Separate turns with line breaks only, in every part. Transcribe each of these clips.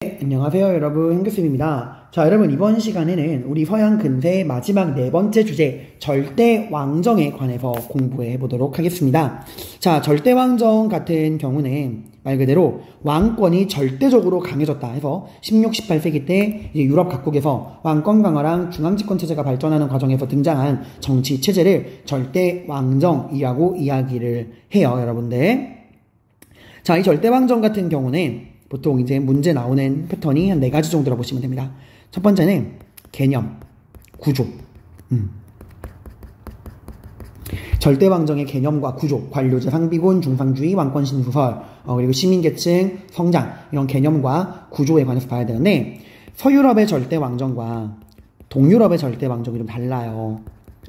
안녕하세요 여러분, 현규쌤입니다. 자, 여러분, 이번 시간에는 우리 서양 근세의 마지막 네 번째 주제 절대왕정에 관해서 공부해 보도록 하겠습니다. 자, 절대왕정 같은 경우는 말 그대로 왕권이 절대적으로 강해졌다 해서 16, 18세기 때 이제 유럽 각국에서 왕권 강화랑 중앙집권 체제가 발전하는 과정에서 등장한 정치 체제를 절대왕정이라고 이야기를 해요, 여러분들. 자, 이 절대왕정 같은 경우는 보통 이제 문제 나오는 패턴이 한 4가지 정도라고 보시면 됩니다. 첫 번째는 개념, 구조. 절대왕정의 개념과 구조, 관료제 상비군, 중상주의, 왕권 신수설, 그리고 시민계층, 성장, 이런 개념과 구조에 관해서 봐야 되는데, 서유럽의 절대왕정과 동유럽의 절대왕정이 좀 달라요.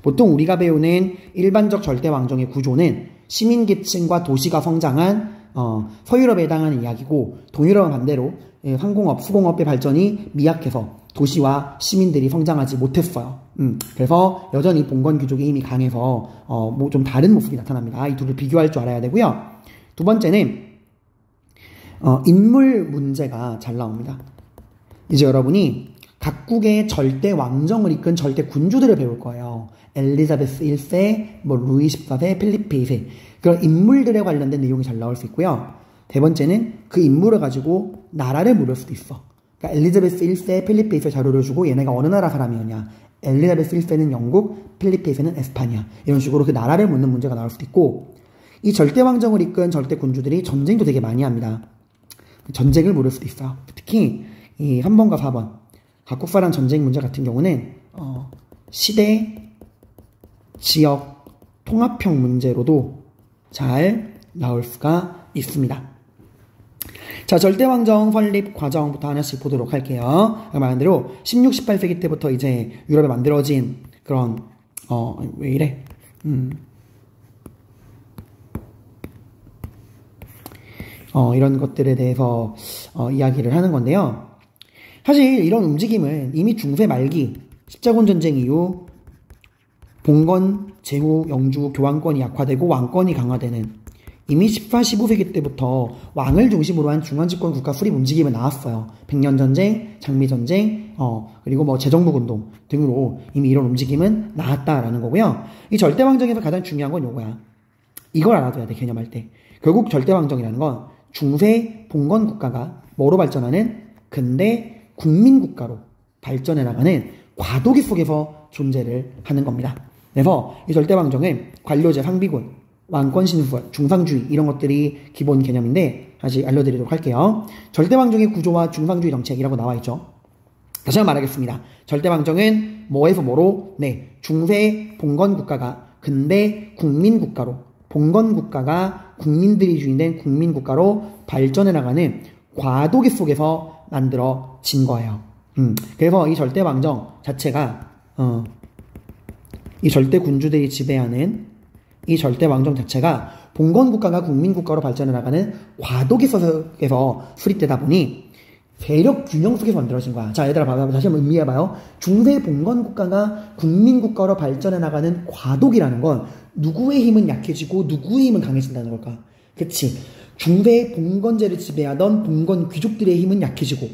보통 우리가 배우는 일반적 절대왕정의 구조는 시민계층과 도시가 성장한 서유럽에 해당하는 이야기고, 동유럽은 반대로 상공업, 수공업의 발전이 미약해서 도시와 시민들이 성장하지 못했어요. 그래서 여전히 봉건 귀족의 힘이 강해서 뭐 좀 다른 모습이 나타납니다. 이 둘을 비교할 줄 알아야 되고요. 두 번째는 인물 문제가 잘 나옵니다. 이제 여러분이 각국의 절대 왕정을 이끈 절대 군주들을 배울 거예요. 엘리자베스 1세, 루이 14세, 필리프 2세. 그런 인물들에 관련된 내용이 잘 나올 수 있고요. 세 번째는 그 인물을 가지고 나라를 물을 수도 있어. 그러니까 엘리자베스 1세, 필리프 2세 자료를 주고 얘네가 어느 나라 사람이었냐. 엘리자베스 1세는 영국, 필리프 2세는 에스파냐. 이런 식으로 그 나라를 묻는 문제가 나올 수도 있고, 이 절대왕정을 이끈 절대 군주들이 전쟁도 되게 많이 합니다. 전쟁을 물을 수도 있어요. 특히 이 3번과 4번 각국사랑 전쟁 문제 같은 경우는 시대, 지역, 통합형 문제로도 잘 나올 수가 있습니다. 자, 절대왕정 설립 과정부터 하나씩 보도록 할게요. 말한 대로 16, 18세기 때부터 이제 유럽에 만들어진 그런 왜 이래? 이런 것들에 대해서 이야기를 하는 건데요. 사실 이런 움직임은 이미 중세 말기 십자군 전쟁 이후 봉건, 제후, 영주, 교황권이 약화되고 왕권이 강화되는 이미 14, 15세기 때부터 왕을 중심으로 한 중앙집권 국가 수립 움직임이 나왔어요. 백년전쟁, 장미전쟁, 그리고 뭐 재정복운동 등으로 이미 이런 움직임은 나왔다라는 거고요. 이 절대왕정에서 가장 중요한 건 요거야. 이걸 알아둬야 돼, 개념할 때. 결국 절대왕정이라는 건 중세 봉건 국가가 뭐로 발전하는 근대 국민국가로 발전해 나가는 과도기 속에서 존재를 하는 겁니다. 그래서 이 절대왕정은 관료제 상비군, 왕권 신수설, 중상주의 이런 것들이 기본 개념인데 다시 알려드리도록 할게요. 절대왕정의 구조와 중상주의 정책이라고 나와있죠. 다시 한번 말하겠습니다. 절대왕정은 뭐에서 뭐로? 네, 중세 봉건국가가 근대 국민국가로, 봉건국가가 국민들이 주인된 국민국가로 발전해 나가는 과도기 속에서 만들어진 거예요. 그래서 이 절대왕정 자체가 이 절대 군주들이 지배하는 이 절대왕정 자체가 봉건국가가 국민국가로 발전해 나가는 과도기 속에서 수립되다 보니 세력 균형 속에서 만들어진 거야. 자, 얘들아 봐봐. 다시 한번 의미해봐요. 중세 봉건국가가 국민국가로 발전해 나가는 과도기라는 건 누구의 힘은 약해지고 누구의 힘은 강해진다는 걸까? 그치. 중세 봉건제를 지배하던 봉건 귀족들의 힘은 약해지고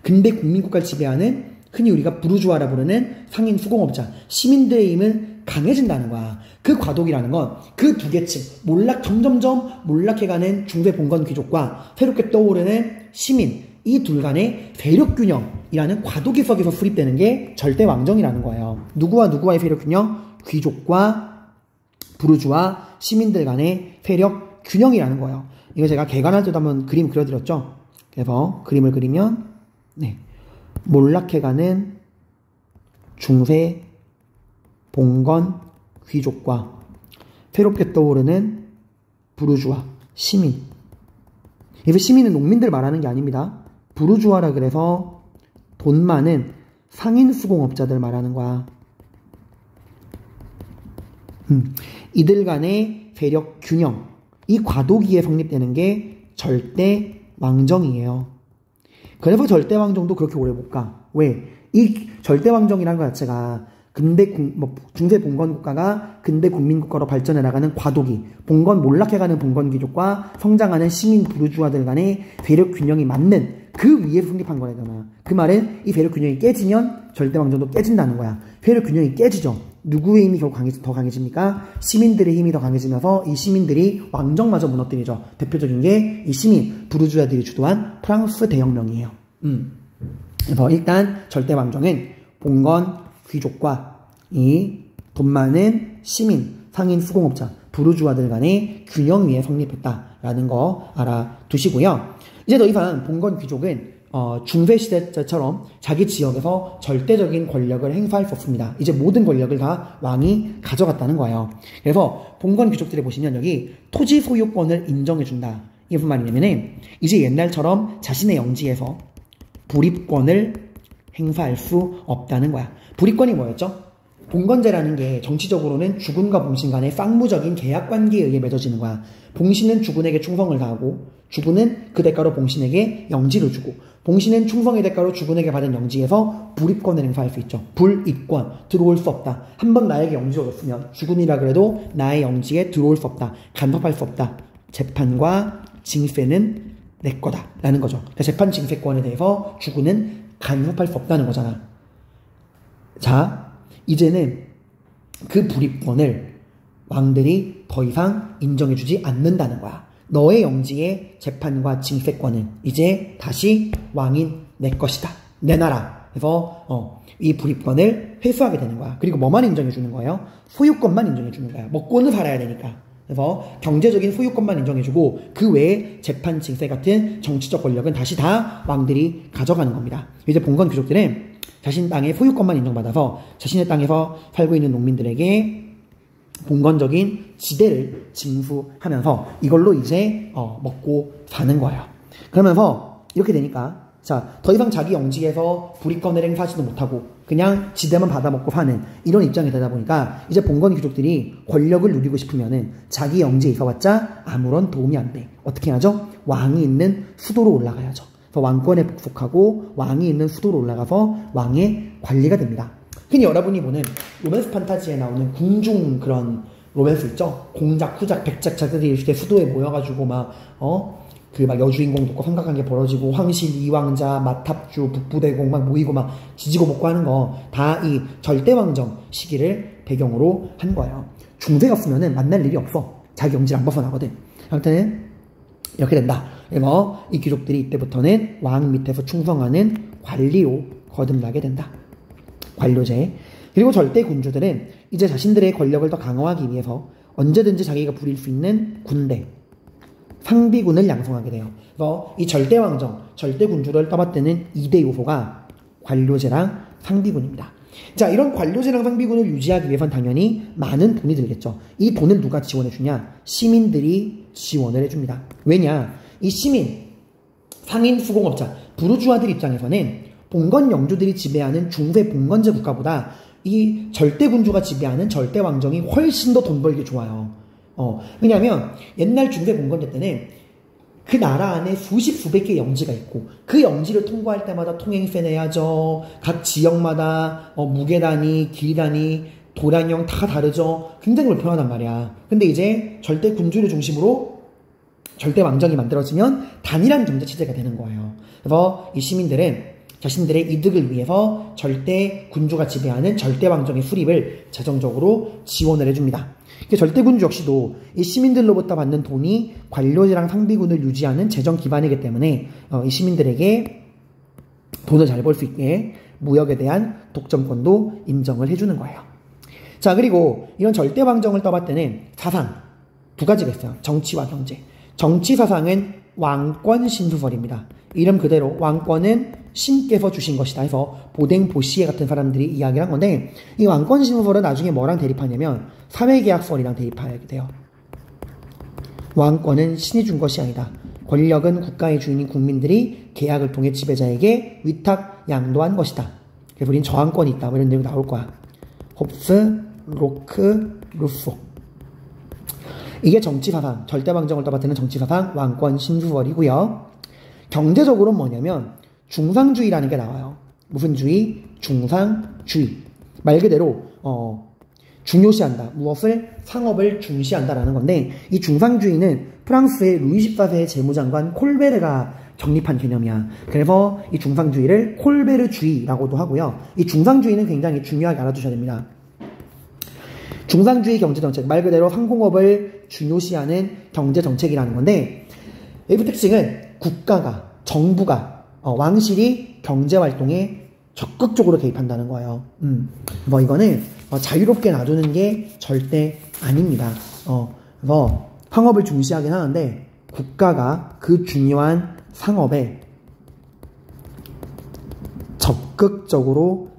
근대 국민국가를 지배하는 흔히 우리가 부르주아라 부르는 상인 수공업자, 시민들의 힘은 강해진다는 거야. 그 과도기라는 건 그 두 계층, 점점점 몰락해가는 중세 봉건 귀족과 새롭게 떠오르는 시민, 이 둘 간의 세력균형이라는 과도기 속에서 수립되는 게 절대왕정이라는 거예요. 누구와 누구와의 세력균형? 귀족과 부르주아, 시민들 간의 세력균형이라는 거예요. 이거 제가 개관할 때도 한번 그림 그려드렸죠. 그래서 그림을 그리면 네, 몰락해가는 중세 봉건 귀족과 새롭게 떠오르는 부르주아, 시민. 그래서 시민은 농민들 말하는 게 아닙니다. 부르주아라 그래서 돈 많은 상인 수공업자들 말하는 거야. 이들 간의 세력 균형, 이 과도기에 성립되는 게 절대왕정이에요. 그래서 절대왕정도 그렇게 오래 못 가. 왜? 이 절대왕정이라는 것 자체가 중세 봉건국가가 근대 국민국가로 발전해 나가는 과도기, 몰락해가는 봉건귀족과 성장하는 시민 부르주아들 간의 세력 균형이 맞는 그 그 위에서 성립한 거잖아. 그 말은 이 세력 균형이 깨지면 절대왕정도 깨진다는 거야. 세력 균형이 깨지죠. 누구의 힘이 더 강해집니까? 시민들의 힘이 더 강해지면서 이 시민들이 왕정마저 무너뜨리죠. 대표적인 게 이 시민, 부르주아들이 주도한 프랑스 대혁명이에요. 그래서 일단 절대왕정은 봉건 귀족과 이 돈 많은 시민, 상인 수공업자, 부르주아들 간의 균형 위에 성립했다라는 거 알아두시고요. 이제 더 이상 봉건 귀족은 중세시대 때처럼 자기 지역에서 절대적인 권력을 행사할 수 없습니다. 이제 모든 권력을 다 왕이 가져갔다는 거예요. 그래서 봉건 귀족들에 보시면 여기 토지 소유권을 인정해준다. 이게 무슨 말이냐면은 이제 옛날처럼 자신의 영지에서 불입권을 행사할 수 없다는 거야. 불입권이 뭐였죠? 봉건제라는 게 정치적으로는 주군과 봉신 간의 쌍무적인 계약관계에 의해 맺어지는 거야. 봉신은 주군에게 충성을 다하고 주군은 그 대가로 봉신에게 영지를 주고 봉신은 충성의 대가로 주군에게 받은 영지에서 불입권을 행사할 수 있죠. 불입권, 들어올 수 없다. 한번 나에게 영지를 줬으면 주군이라 그래도 나의 영지에 들어올 수 없다. 간섭할 수 없다. 재판과 징세는 내 거다 라는 거죠. 그러니까 재판 징세권에 대해서 주군은 간섭할 수 없다는 거잖아. 자, 이제는 그 불입권을 왕들이 더 이상 인정해주지 않는다는 거야. 너의 영지의 재판과 징세권은 이제 다시 왕인 내 것이다. 내 나라. 그래서 이 불입권을 회수하게 되는 거야. 그리고 뭐만 인정해주는 거예요? 소유권만 인정해주는 거야. 먹고는 살아야 되니까. 그래서 경제적인 소유권만 인정해주고 그 외에 재판, 징세 같은 정치적 권력은 다시 다 왕들이 가져가는 겁니다. 이제 봉건 귀족들은 자신 땅의 소유권만 인정받아서 자신의 땅에서 살고 있는 농민들에게 봉건적인 지대를 징수하면서 이걸로 이제 먹고 사는 거예요. 그러면서 이렇게 되니까 자, 더 이상 자기 영지에서 불이권을 행사하지도 못하고 그냥 지대만 받아먹고 사는 이런 입장이 되다 보니까 이제 봉건 귀족들이 권력을 누리고 싶으면은 자기 영지에 있어봤자 아무런 도움이 안 돼. 어떻게 하죠? 왕이 있는 수도로 올라가야죠. 그래서 왕권에 복속하고 왕이 있는 수도로 올라가서 왕의 관리가 됩니다. 흔히 여러분이 보는 로맨스 판타지에 나오는 궁중 그런 로맨스 있죠? 공작, 후작, 백작 자들이 이렇게 수도에 모여가지고 막 여주인공 돕고 삼각관계 벌어지고 황실, 이왕자, 마탑주, 북부대공 막 모이고 막 지지고 볶고 하는 거 다 이 절대왕정 시기를 배경으로 한 거예요. 중세 갔으면은 만날 일이 없어. 자기 영지를 안 벗어나거든. 아무튼 이렇게 된다. 그래서 이 귀족들이 이때부터는 왕 밑에서 충성하는 관리로 거듭나게 된다. 관료제. 그리고 절대 군주들은 이제 자신들의 권력을 더 강화하기 위해서 언제든지 자기가 부릴 수 있는 군대, 상비군을 양성하게 돼요. 그래서 이 절대왕정, 절대군주를 떠받드는 2대 요소가 관료제랑 상비군입니다. 자, 이런 관료제랑 상비군을 유지하기 위해선 당연히 많은 돈이 들겠죠. 이 돈을 누가 지원해주냐? 시민들이 지원을 해줍니다. 왜냐? 이 시민, 상인, 수공업자, 부르주아들 입장에서는 봉건 영주들이 지배하는 중세 봉건제 국가보다 이 절대군주가 지배하는 절대왕정이 훨씬 더 돈 벌기 좋아요. 왜냐하면 옛날 중세 봉건제 때는 그 나라 안에 수백 개의 영지가 있고 그 영지를 통과할 때마다 통행세 내야죠. 각 지역마다 무게 단위, 길 단위, 도량형 다 다르죠. 굉장히 불편하단 말이야. 근데 이제 절대 군주를 중심으로 절대 왕정이 만들어지면 단일한 경제 체제가 되는 거예요. 그래서 이 시민들은 자신들의 이득을 위해서 절대 군주가 지배하는 절대 왕정의 수립을 재정적으로 지원을 해줍니다. 절대 군주 역시도 이 시민들로부터 받는 돈이 관료제랑 상비군을 유지하는 재정 기반이기 때문에 이 시민들에게 돈을 잘 벌 수 있게 무역에 대한 독점권도 인정을 해주는 거예요. 자, 그리고 이런 절대 왕정을 떠받드는 사상 두 가지가 있어요. 정치와 경제. 정치 사상은 왕권 신수설입니다. 이름 그대로 왕권은 신께서 주신 것이다 해서 보댕, 보시에 같은 사람들이 이야기를 한 건데 이 왕권 신수설은 나중에 뭐랑 대립하냐면 사회계약설이랑 대립하게 돼요. 왕권은 신이 준 것이 아니다. 권력은 국가의 주인인 국민들이 계약을 통해 지배자에게 위탁, 양도한 것이다. 그래서 우린 저항권이 있다. 이런 내용이 나올 거야. 홉스, 로크, 루소. 이게 정치사상, 절대왕정을 떠받드는 정치사상, 왕권 신수설이고요. 경제적으로는 뭐냐면 중상주의라는 게 나와요. 무슨 주의? 중상주의. 말 그대로 중요시한다. 무엇을? 상업을 중시한다라는 건데 이 중상주의는 프랑스의 루이 14세의 재무장관 콜베르가 정립한 개념이야. 그래서 이 중상주의를 콜베르주의라고도 하고요. 이 중상주의는 굉장히 중요하게 알아두셔야 됩니다. 중상주의 경제정책, 말 그대로 상공업을 중요시하는 경제정책이라는 건데, 여기 특징은 국가가, 정부가, 왕실이 경제활동에 적극적으로 개입한다는 거예요. 뭐 이거는 자유롭게 놔두는 게 절대 아닙니다. 그래서 상업을 중시하긴 하는데, 국가가 그 중요한 상업에 적극적으로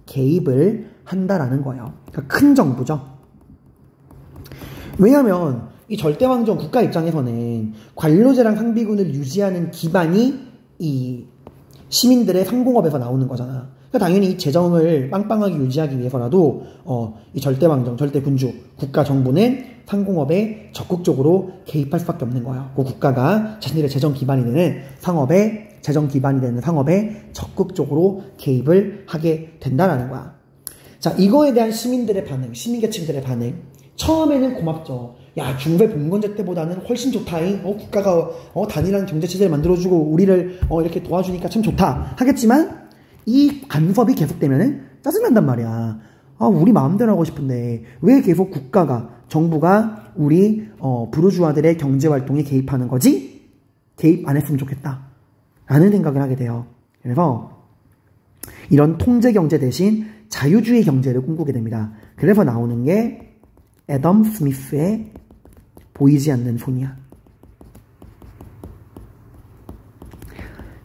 개입을 한다라는 거예요. 그러니까 큰 정부죠. 왜냐하면 이 절대왕정 국가 입장에서는 관료제랑 상비군을 유지하는 기반이 이 시민들의 상공업에서 나오는 거잖아. 그러니까 당연히 재정을 빵빵하게 유지하기 위해서라도 이 절대왕정, 절대군주, 국가 정부는 상공업에 적극적으로 개입할 수밖에 없는 거예요. 그 국가가 자신들의 재정 기반이 되는 상업에, 재정 기반이 되는 상업에 적극적으로 개입을 하게 된다라는 거야. 자, 이거에 대한 시민들의 반응, 시민계층들의 반응. 처음에는 고맙죠. 야, 중세 봉건제 때보다는 훨씬 좋다잉. 국가가 단일한 경제체제를 만들어주고 우리를 이렇게 도와주니까 참 좋다 하겠지만, 이 간섭이 계속되면은 짜증난단 말이야. 우리 마음대로 하고 싶은데 왜 계속 국가가, 정부가 우리 부르주아들의 경제활동에 개입하는 거지? 개입 안 했으면 좋겠다 라는 생각을 하게 돼요. 그래서 이런 통제경제 대신 자유주의 경제를 꿈꾸게 됩니다. 그래서 나오는 게 애덤 스미스의 보이지 않는 손이야.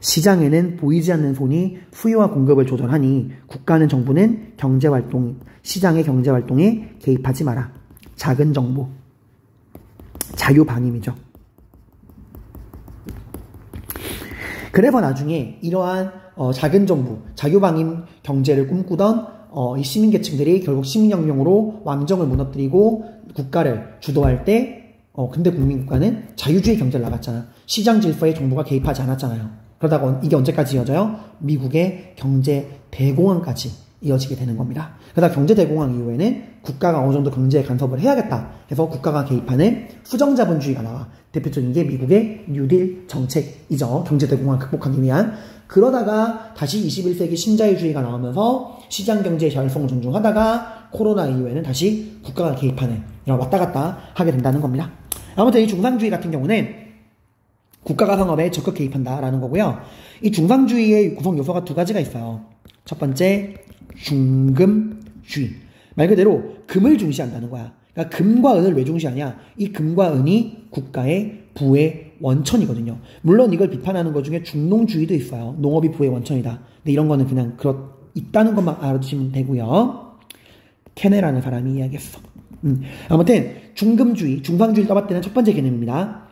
시장에는 보이지 않는 손이 수요와 공급을 조절하니 국가는, 정부는 경제활동, 시장의 경제활동에 개입하지 마라. 작은 정부, 자유방임이죠. 그래서 나중에 이러한 작은 정부, 자유방임 경제를 꿈꾸던 이 시민계층들이 결국 시민혁명으로 왕정을 무너뜨리고 국가를 주도할 때 근데 국민국가는 자유주의 경제를 나갔잖아. 시장 질서에 정부가 개입하지 않았잖아요. 그러다가 이게 언제까지 이어져요? 미국의 경제 대공황까지 이어지게 되는 겁니다. 그러다 경제 대공황 이후에는 국가가 어느 정도 경제에 간섭을 해야겠다 해서 국가가 개입하는 수정자본주의가 나와. 대표적인 게 미국의 뉴딜 정책이죠. 경제 대공황 극복하기 위한. 그러다가 다시 21세기 신자유주의가 나오면서 시장경제의 자율성을 존중하다가 코로나 이후에는 다시 국가가 개입하는, 이런 왔다 갔다 하게 된다는 겁니다. 아무튼 이 중상주의 같은 경우는 국가가 상업에 적극 개입한다라는 거고요. 이 중상주의의 구성 요소가 두 가지가 있어요. 첫 번째, 중금주의. 말 그대로 금을 중시한다는 거야. 그러니까 금과 은을 왜 중시하냐? 이 금과 은이 국가의 부의 원천이거든요. 물론 이걸 비판하는 것 중에 중농주의도 있어요. 농업이 부의 원천이다. 근데 이런 거는 그냥 있다는 것만 알아두시면 되고요. 케네라는 사람이 이야기했어. 아무튼 중금주의, 중상주의를 떠받드는 첫 번째 개념입니다.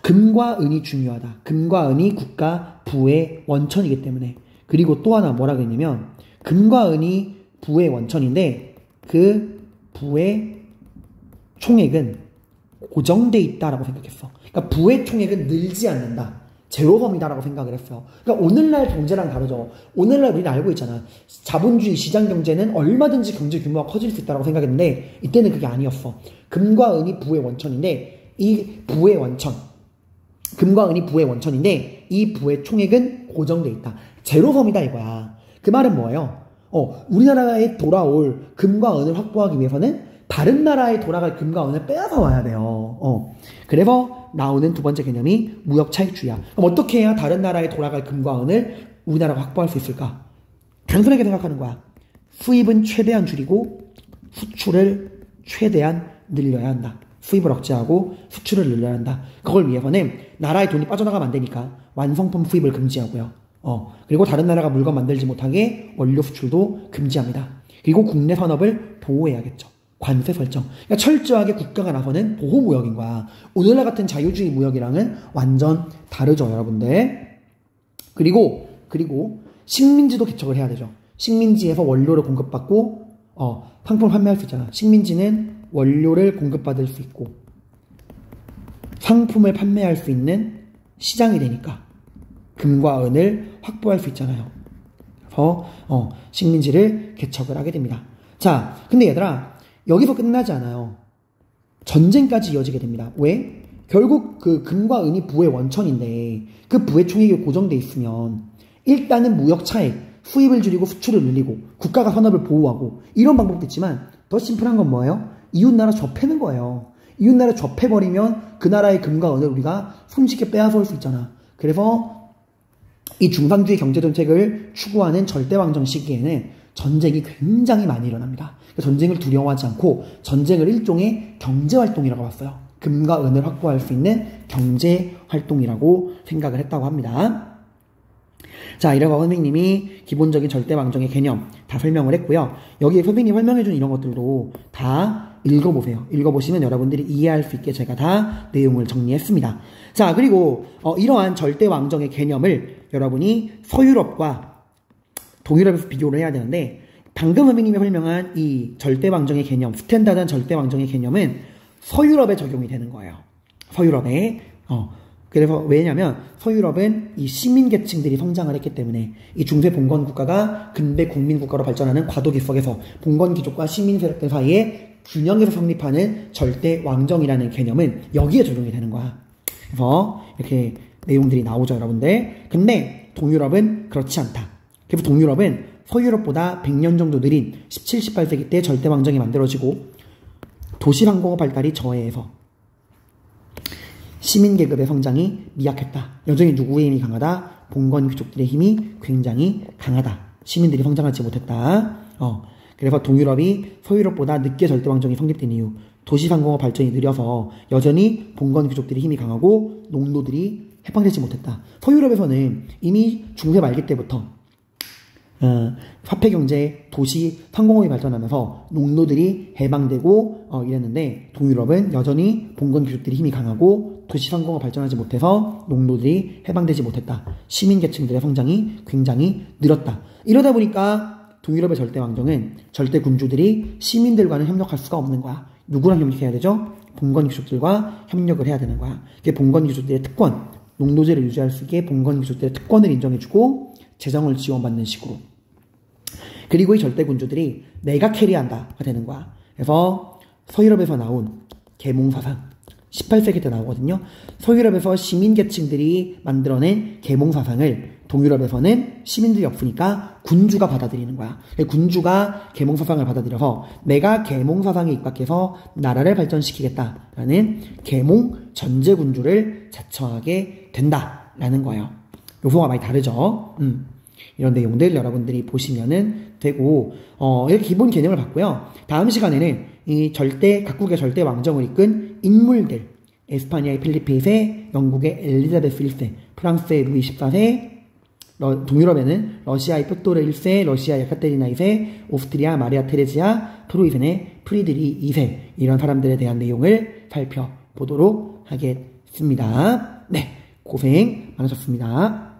금과 은이 중요하다. 금과 은이 국가 부의 원천이기 때문에. 그리고 또 하나 뭐라 그랬냐면, 금과 은이 부의 원천인데 그 부의 총액은 고정돼 있다라고 생각했어. 그러니까 부의 총액은 늘지 않는다. 제로섬이다라고 생각을 했어요. 그러니까 오늘날 경제랑 다르죠. 오늘날 우리는 알고 있잖아. 자본주의 시장 경제는 얼마든지 경제 규모가 커질 수 있다라고 생각했는데 이때는 그게 아니었어. 금과 은이 부의 원천인데 이 부의 원천, 금과 은이 부의 원천인데 이 부의 총액은 고정돼 있다. 제로섬이다 이거야. 그 말은 뭐예요? 우리나라에 돌아올 금과 은을 확보하기 위해서는 다른 나라에 돌아갈 금과 은을 빼앗아 와야 돼요. 그래서 나오는 두 번째 개념이 무역차익주의야. 그럼 어떻게 해야 다른 나라에 돌아갈 금과 은을 우리나라가 확보할 수 있을까? 단순하게 생각하는 거야. 수입은 최대한 줄이고 수출을 최대한 늘려야 한다. 수입을 억제하고 수출을 늘려야 한다. 그걸 위해서는 나라의 돈이 빠져나가면 안 되니까 완성품 수입을 금지하고요. 그리고 다른 나라가 물건 만들지 못하게 원료 수출도 금지합니다. 그리고 국내 산업을 보호해야겠죠. 관세 설정. 그러니까 철저하게 국가가 나서는 보호무역인 거야. 오늘날 같은 자유주의 무역이랑은 완전 다르죠, 여러분들. 그리고 식민지도 개척을 해야 되죠. 식민지에서 원료를 공급받고 상품을 판매할 수 있잖아. 식민지는 원료를 공급받을 수 있고 상품을 판매할 수 있는 시장이 되니까 금과 은을 확보할 수 있잖아요. 그래서 식민지를 개척을 하게 됩니다. 자, 근데 얘들아 여기서 끝나지 않아요. 전쟁까지 이어지게 됩니다. 왜? 결국 그 금과 은이 부의 원천인데 그 부의 총액이 고정돼 있으면 일단은 무역 차익, 수입을 줄이고 수출을 늘리고 국가가 산업을 보호하고 이런 방법도 있지만 더 심플한 건 뭐예요? 이웃나라 접해는 거예요. 이웃나라 접해버리면 그 나라의 금과 은을 우리가 손쉽게 빼앗아올 수 있잖아. 그래서 이 중상주의 경제정책을 추구하는 절대왕정 시기에는 전쟁이 굉장히 많이 일어납니다. 전쟁을 두려워하지 않고 전쟁을 일종의 경제활동이라고 봤어요. 금과 은을 확보할 수 있는 경제활동이라고 생각을 했다고 합니다. 자, 이래서 선생님이 기본적인 절대왕정의 개념 다 설명을 했고요. 여기에 선생님이 설명해준 이런 것들도 다 읽어보세요. 읽어보시면 여러분들이 이해할 수 있게 제가 다 내용을 정리했습니다. 자, 그리고 이러한 절대왕정의 개념을 여러분이 서유럽과 동유럽에서 비교를 해야 되는데 방금 선생님이 설명한 이 절대왕정의 개념, 스탠다드한 절대왕정의 개념은 서유럽에 적용이 되는 거예요. 서유럽에. 그래서 왜냐면 서유럽은 이 시민계층들이 성장을 했기 때문에 이 중세 봉건 국가가 근대 국민국가로 발전하는 과도기 속에서 봉건귀족과 시민 세력들 사이에 균형에서 성립하는 절대왕정이라는 개념은 여기에 적용이 되는 거야. 그래서 이렇게 내용들이 나오죠, 여러분들. 근데 동유럽은 그렇지 않다. 그래서 동유럽은 서유럽보다 100년 정도 느린 17, 18세기 때 절대왕정이 만들어지고 도시항공업 발달이 저해해서 시민계급의 성장이 미약했다. 여전히 누구의 힘이 강하다? 봉건 귀족들의 힘이 굉장히 강하다. 시민들이 성장하지 못했다. 그래서 동유럽이 서유럽보다 늦게 절대왕정이 성립된 이유, 도시상공업 발전이 느려서 여전히 봉건 귀족들의 힘이 강하고 농노들이 해방되지 못했다. 서유럽에서는 이미 중세 말기 때부터 화폐경제, 도시, 상공업이 발전하면서 농노들이 해방되고 이랬는데 동유럽은 여전히 봉건 귀족들의 힘이 강하고 도시 상공업이 발전하지 못해서 농노들이 해방되지 못했다. 시민계층들의 성장이 굉장히 느렸다. 이러다 보니까 동유럽의 절대왕정은 절대군주들이 시민들과는 협력할 수가 없는 거야. 누구랑 협력해야 되죠? 봉건 귀족들과 협력을 해야 되는 거야. 이게 봉건 귀족들의 특권, 농노제를 유지할 수 있게 봉건 귀족들의 특권을 인정해주고 재정을 지원받는 식으로. 그리고 이 절대군주들이 내가 캐리한다가 되는 거야. 그래서 서유럽에서 나온 계몽사상 18세기 때 나오거든요. 서유럽에서 시민계층들이 만들어낸 계몽사상을 동유럽에서는 시민들이 없으니까 군주가 받아들이는 거야. 군주가 계몽사상을 받아들여서 내가 계몽사상에 입각해서 나라를 발전시키겠다라는 계몽 전제군주를 자처하게 된다라는 거예요. 요소가 많이 다르죠. 이런 내용들 여러분들이 보시면은 되고, 이렇게 기본 개념을 봤고요. 다음 시간에는 이 각국의 절대 왕정을 이끈 인물들, 에스파니아의 필리페 2세, 영국의 엘리자베스 1세, 프랑스의 루이 14세, 동유럽에는 러시아의 뾰토르 1세, 러시아의 예카테리나 2세, 오스트리아 마리아 테레지아, 프로이센의 프리드리 2세, 이런 사람들에 대한 내용을 살펴보도록 하겠습니다. 네, 고생 많으셨습니다.